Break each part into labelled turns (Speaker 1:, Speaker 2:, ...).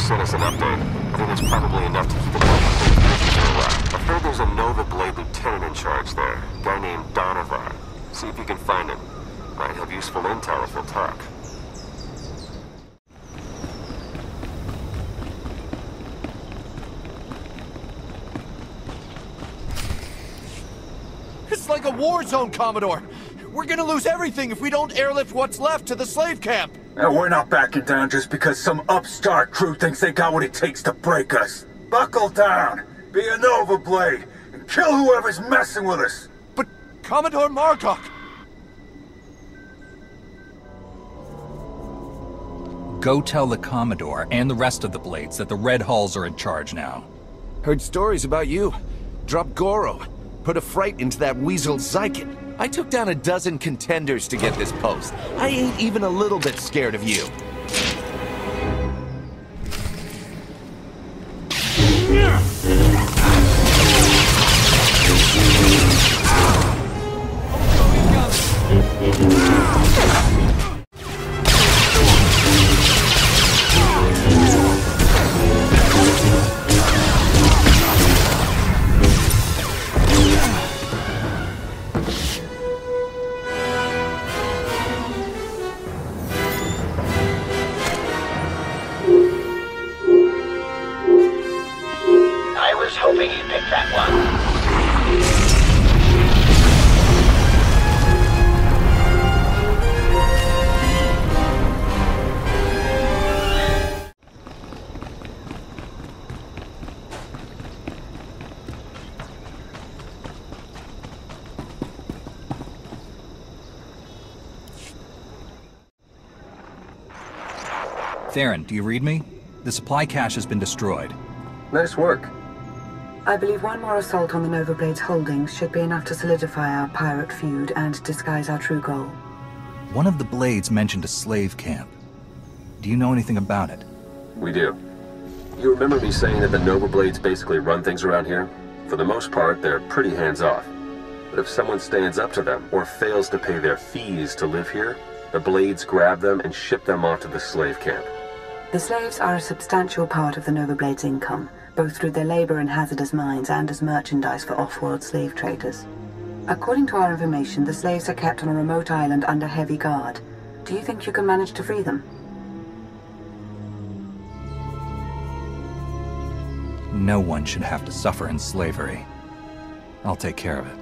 Speaker 1: sent us an update. I think that's probably enough to keep the busy for a while. I've heard there's a Nova Blade lieutenant in charge there, a guy named Donovan. See if you can find him. Might have useful intel if he'll talk.
Speaker 2: It's like a war zone, Commodore! We're gonna lose everything if we don't airlift what's left to the slave camp!
Speaker 3: And we're not backing down just because some upstart crew thinks they got what it takes to break us. Buckle down, be a Nova Blade, and kill whoever's messing with us!
Speaker 2: But Commodore Margok!
Speaker 4: Go tell the Commodore and the rest of the Blades that the Red Hulls are in charge now.
Speaker 2: Heard stories about you. Dropped Goro. Put a fright into that weasel Zykin. I took down a dozen contenders to get this post. I ain't even a little bit scared of you.
Speaker 4: Theron, do you read me? The supply cache has been destroyed.
Speaker 5: Nice work.
Speaker 6: I believe one more assault on the Nova Blade's holdings should be enough to solidify our pirate feud and disguise our true goal.
Speaker 4: One of the Blades mentioned a slave camp. Do you know anything about it?
Speaker 5: We do. You remember me saying that the Nova Blades basically run things around here? For the most part, they're pretty hands-off. But if someone stands up to them or fails to pay their fees to live here, the Blades grab them and ship them off to the slave camp.
Speaker 6: The slaves are a substantial part of the Nova Blade's income, both through their labor in hazardous mines and as merchandise for off-world slave traders. According to our information, the slaves are kept on a remote island under heavy guard. Do you think you can manage to free them?
Speaker 4: No one should have to suffer in slavery. I'll take care of it.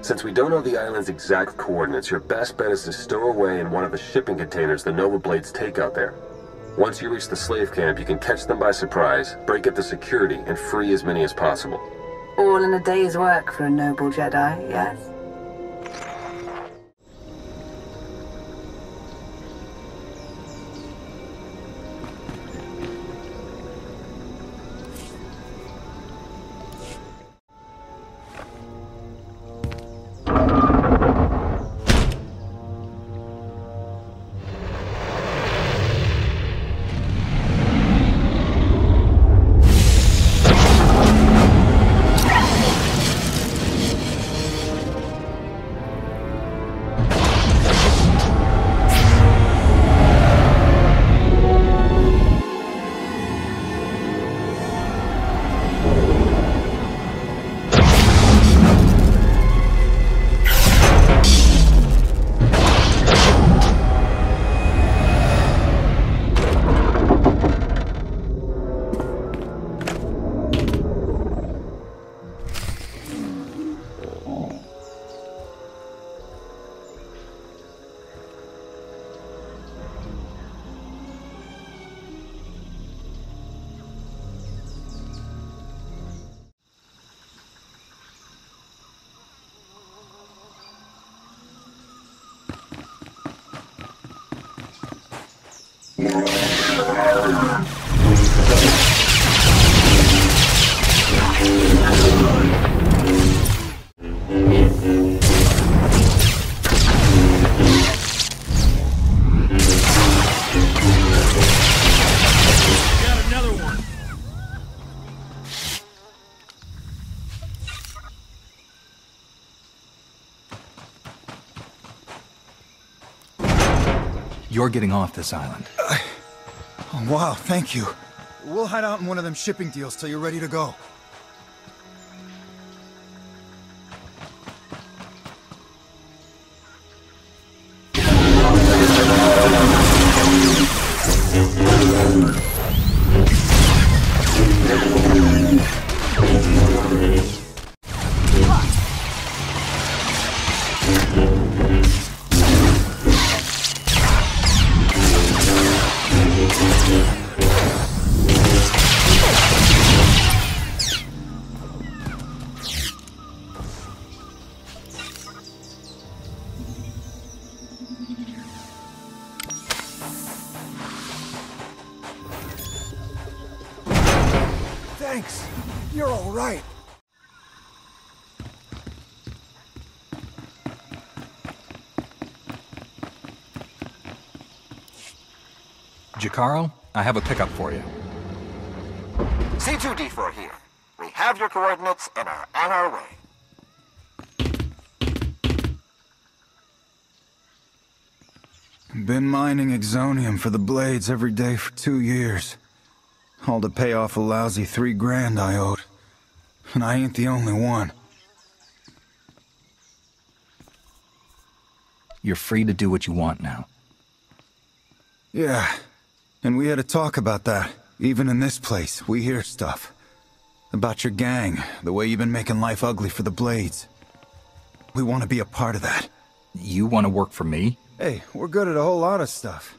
Speaker 5: Since we don't know the island's exact coordinates, your best bet is to stow away in one of the shipping containers the Nova Blades take out there. Once you reach the slave camp, you can catch them by surprise, break up the security, and free as many as possible.
Speaker 6: All in a day's work for a noble Jedi, yes?
Speaker 4: You're getting off this island.
Speaker 3: Oh, wow, thank you. We'll hide out in one of them shipping deals till you're ready to go.
Speaker 7: Thanks. You're all right.
Speaker 4: Jakaro, I have a pickup for you.
Speaker 8: C2D4 here. We have your coordinates and are on our way.
Speaker 3: Been mining exonium for the blades every day for 2 years. All to pay off a lousy $3 grand I owed. And I ain't the only one.
Speaker 4: You're free to do what you want now.
Speaker 3: Yeah, and we had a talk about that. Even in this place, we hear stuff. About your gang, the way you've been making life ugly for the Blades. We want to be a part of that.
Speaker 4: You want to work for me?
Speaker 3: Hey, we're good at a whole lot of stuff.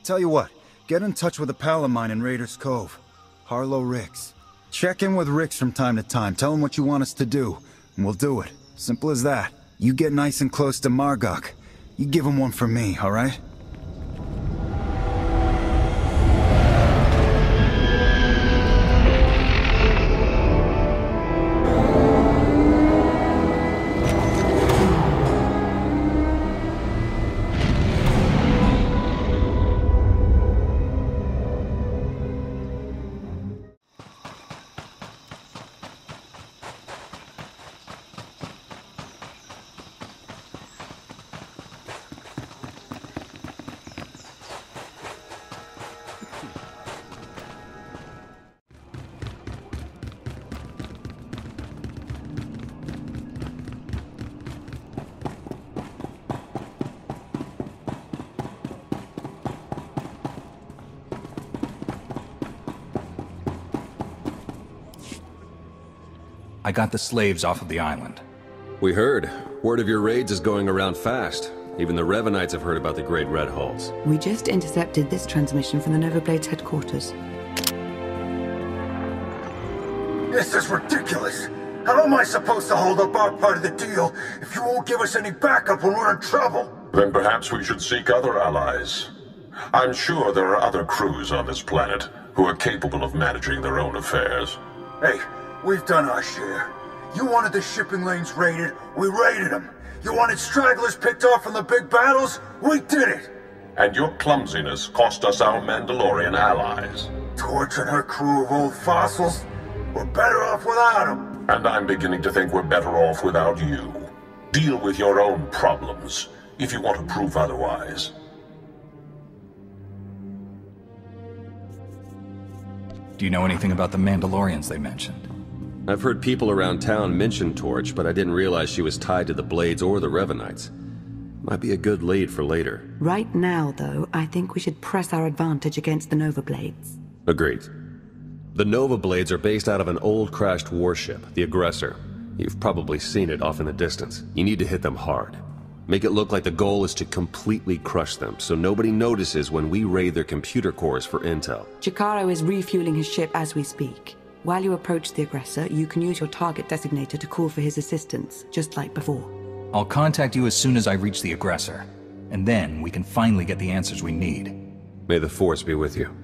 Speaker 3: Tell you what, get in touch with a pal of mine in Raiders Cove. Harlow Ricks. Check in with Ricks from time to time, tell him what you want us to do, and we'll do it. Simple as that. You get nice and close to Margok. You give him one for me, alright?
Speaker 4: I got the slaves off of the island.
Speaker 5: We heard. Word of your raids is going around fast. Even the Revanites have heard about the Great Red Halls.
Speaker 6: We just intercepted this transmission from the Nova Blades headquarters.
Speaker 3: This is ridiculous! How am I supposed to hold up our part of the deal if you won't give us any backup when we're in trouble?
Speaker 9: Then perhaps we should seek other allies. I'm sure there are other crews on this planet who are capable of managing their own affairs.
Speaker 3: Hey, we've done our share. You wanted the shipping lanes raided, we raided them. You wanted stragglers picked off from the big battles, we did it!
Speaker 9: And your clumsiness cost us our Mandalorian allies.
Speaker 3: Torching her crew of old fossils? We're better off without them.
Speaker 9: And I'm beginning to think we're better off without you. Deal with your own problems, if you want to prove otherwise.
Speaker 4: Do you know anything about the Mandalorians they mentioned?
Speaker 5: I've heard people around town mention Torch, but I didn't realize she was tied to the Blades or the Revanites. Might be a good lead for later.
Speaker 6: Right now, though, I think we should press our advantage against the Nova Blades.
Speaker 5: Agreed. The Nova Blades are based out of an old crashed warship, the Aggressor. You've probably seen it off in the distance. You need to hit them hard. Make it look like the goal is to completely crush them, so nobody notices when we raid their computer cores for intel.
Speaker 6: Jakaro is refueling his ship as we speak. While you approach the Aggressor, you can use your target designator to call for his assistance, just like before.
Speaker 4: I'll contact you as soon as I reach the Aggressor, and then we can finally get the answers we need.
Speaker 5: May the Force be with you.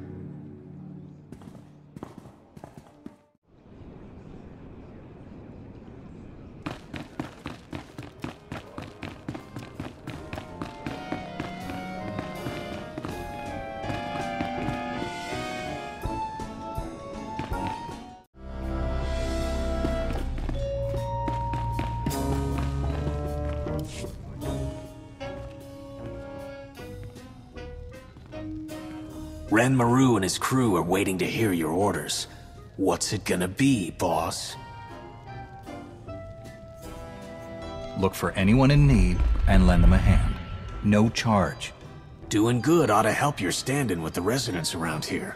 Speaker 10: Ren Maru and his crew are waiting to hear your orders. What's it gonna be, boss?
Speaker 4: Look for anyone in need and lend them a hand. No charge.
Speaker 10: Doing good ought to help your stand-in with the residents around here.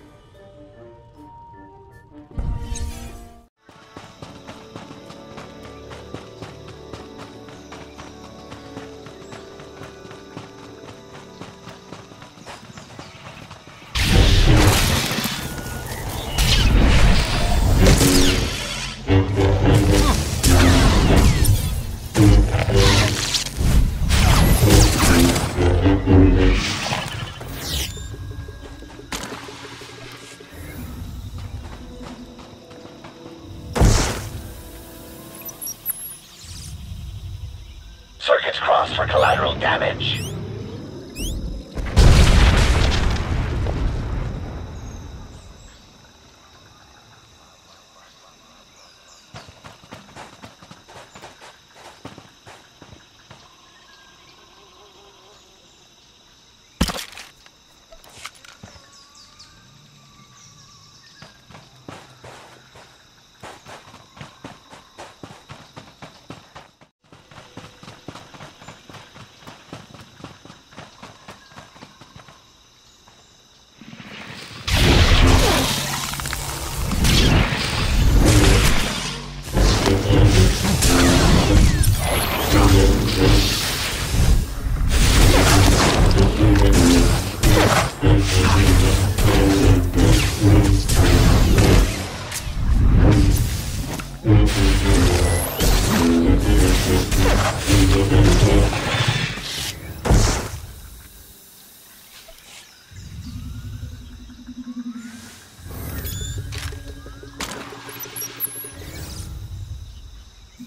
Speaker 11: Circuits crossed for collateral damage.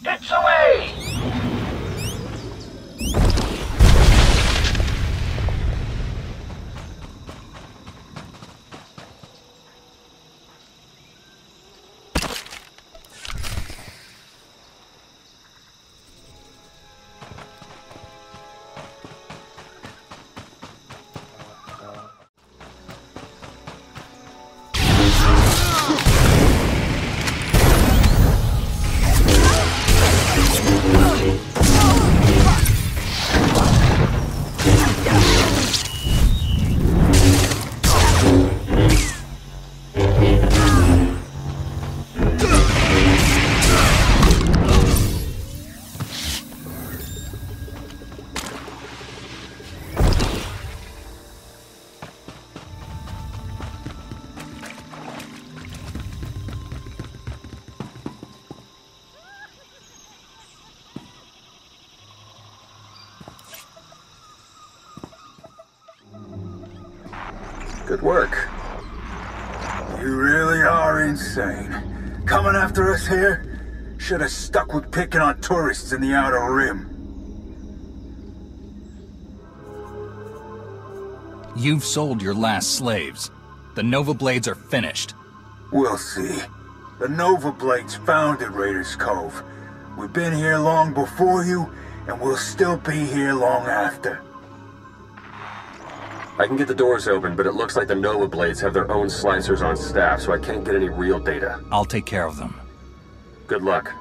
Speaker 11: It's away!
Speaker 5: Good work.
Speaker 3: You really are insane. Coming after us here? Should have stuck with picking on tourists in the Outer Rim.
Speaker 4: You've sold your last slaves. The Nova Blades are finished.
Speaker 3: We'll see. The Nova Blades founded Raiders Cove. We've been here long before you, and we'll still be here long after.
Speaker 5: I can get the doors open, but it looks like the Nova Blades have their own slicers on staff, so I can't get any real data.
Speaker 4: I'll take care of them.
Speaker 5: Good luck.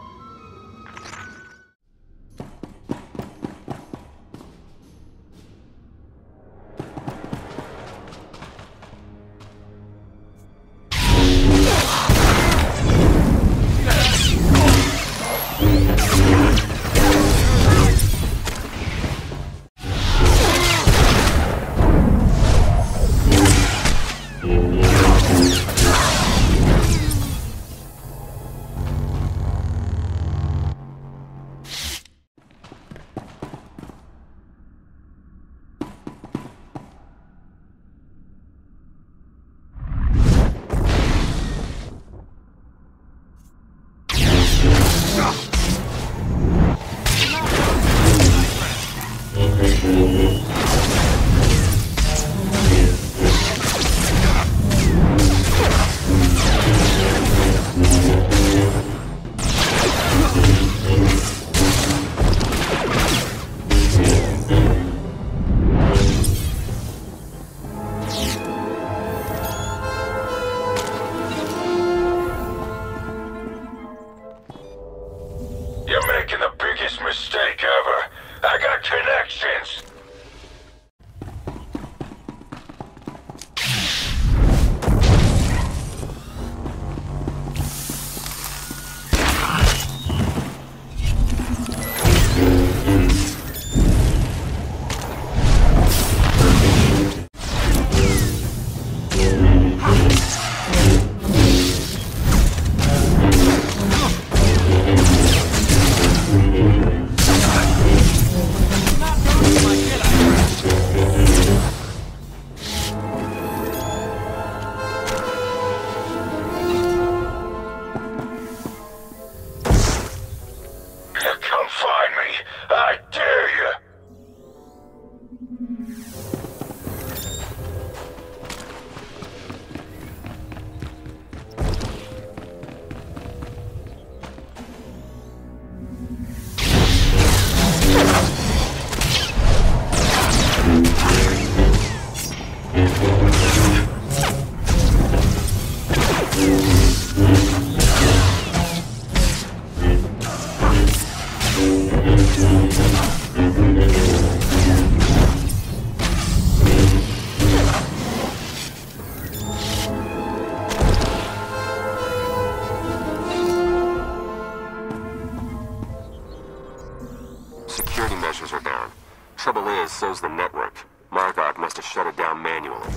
Speaker 1: and so's the network. Margok must have shut it down manually.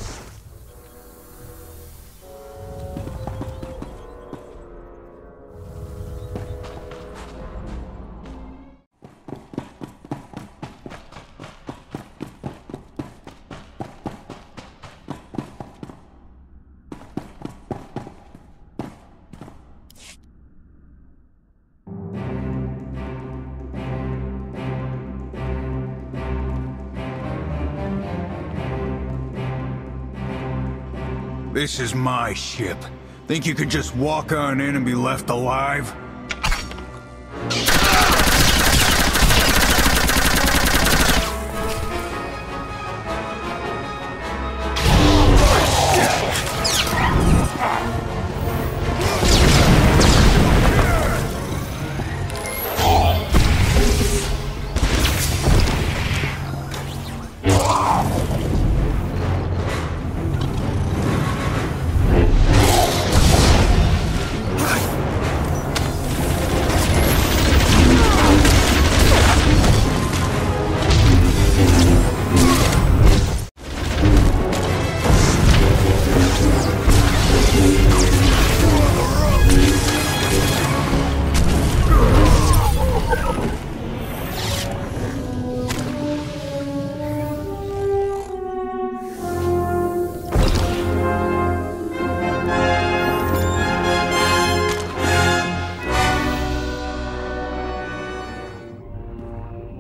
Speaker 3: This is my ship. Think you could just walk on in and be left alive?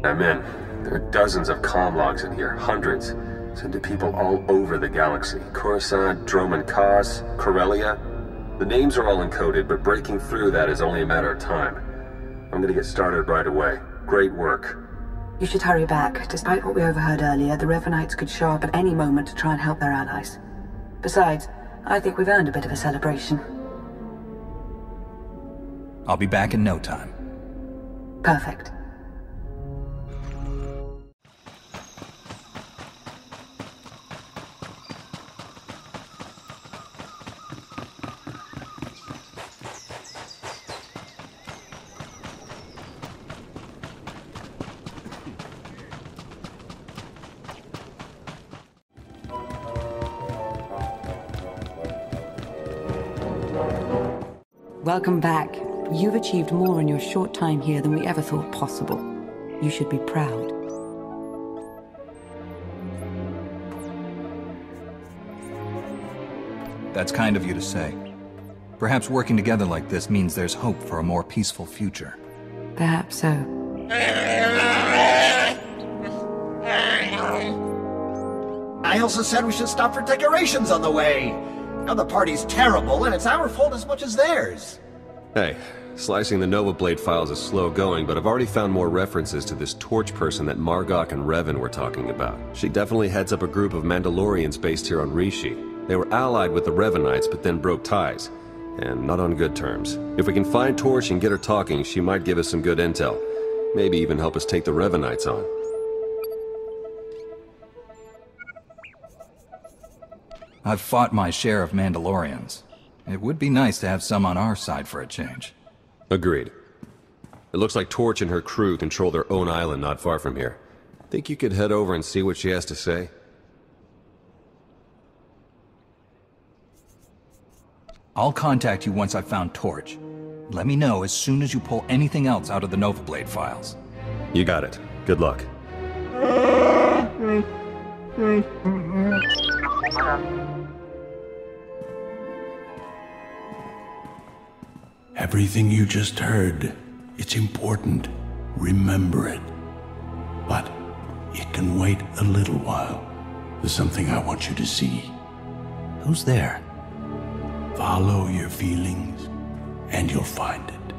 Speaker 5: I'm in. There are dozens of comm logs in here, hundreds. Sent to people all over the galaxy. Coruscant, Droman Kos, Corellia. The names are all encoded, but breaking through that is only a matter of time. I'm gonna get started right away. Great work.
Speaker 6: You should hurry back. Despite what we overheard earlier, the Revanites could show up at any moment to try and help their allies. Besides, I think we've earned a bit of a celebration.
Speaker 4: I'll be back in no time.
Speaker 6: Perfect. Welcome back. You've achieved more in your short time here than we ever thought possible. You should be proud.
Speaker 4: That's kind of you to say. Perhaps working together like this means there's hope for a more peaceful future.
Speaker 6: Perhaps so.
Speaker 7: I also said we should stop for decorations on the way. Now the party's terrible, and it's our fault as much as theirs.
Speaker 5: Hey, slicing the Nova Blade files is slow going, but I've already found more references to this torch person that Margok and Revan were talking about. She definitely heads up a group of Mandalorians based here on Rishi. They were allied with the Revanites, but then broke ties. And not on good terms. If we can find Torch and get her talking, she might give us some good intel. Maybe even help us take the Revanites on.
Speaker 4: I've fought my share of Mandalorians. It would be nice to have some on our side for a change.
Speaker 5: Agreed. It looks like Torch and her crew control their own island not far from here. Think you could head over and see what she has to say?
Speaker 4: I'll contact you once I've found Torch. Let me know as soon as you pull anything else out of the Nova Blade files.
Speaker 5: You got it. Good luck.
Speaker 10: Everything you just heard, it's important. Remember it. But it can wait a little while. There's something I want you to see.
Speaker 4: Who's there?
Speaker 10: Follow your feelings, and you'll find it.